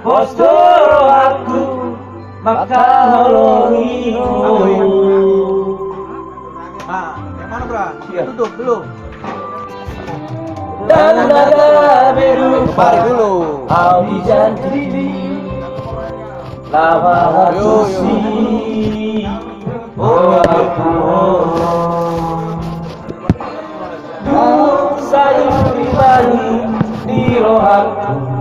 postoro aku maka holongi. Nah, yang mana bro? Iya. Duduk dulu. Dan naga biru Mari dulu. kau dijanji lama hatusi. Oh aku sayur pribadi di rohaku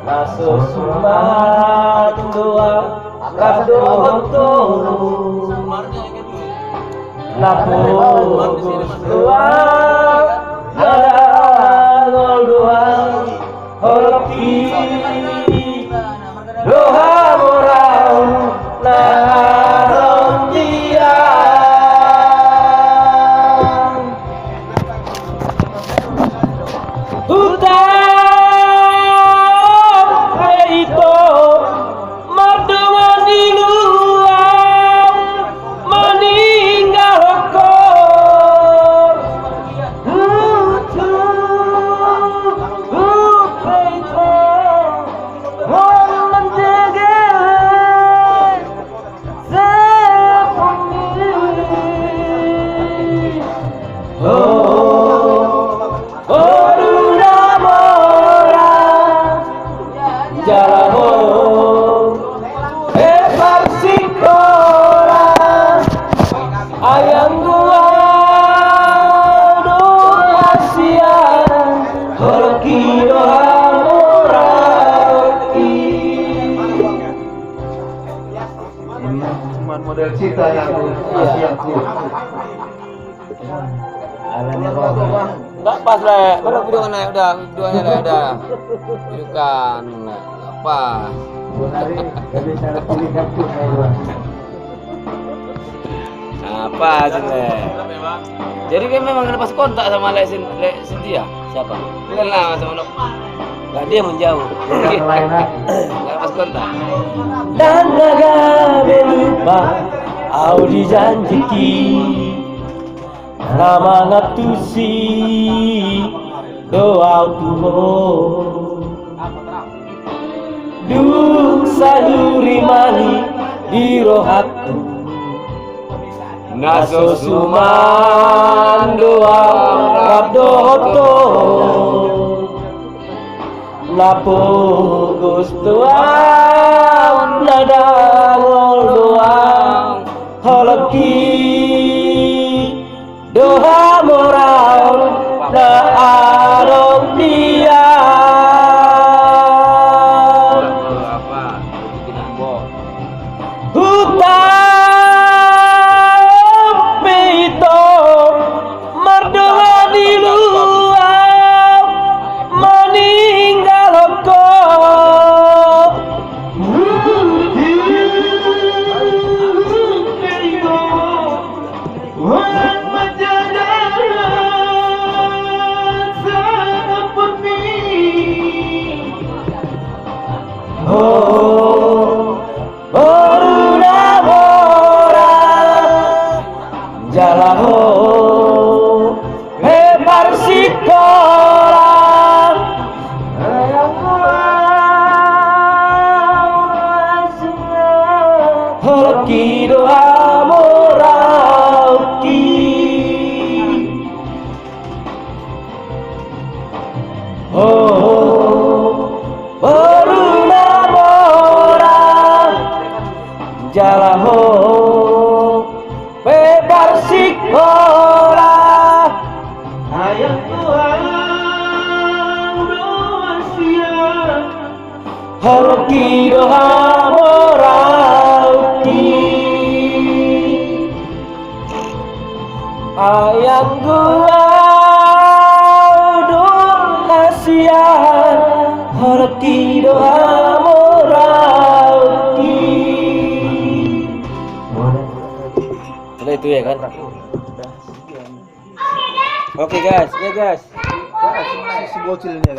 naso sumat doa kado hoto lapo doa ada doa holoki doa moral na dia ayang gua Asia holoki doa moraki. Ini cuma model cita yang masih yang ku. Enggak pas lah. Udah videokan aja, udah videonya udah. Videokan. Enggak pas. Apa sih Le? Jadi kan memang lepas kontak sama Le Cynthia. Siapa? Bukan lah sama Enggak, dia menjauh. Enggak lepas kontak. Dan naga belupa au dijanjiki nama ngatusi doa Tuhan duh sayuri mani di rohaku naso suman doa radoto lapo gustoa nada doa holoki doa moral na arong dia Jalaho hebar sikoran ayang holoki doa moraki. Oh beruna mora jalaho bebar sikora ayang Tuhan doasia holoki doa moraki ayang gua doasia holoki doa moraki. Itu ya kan. Oke guys, ya guys. Si bocil ini.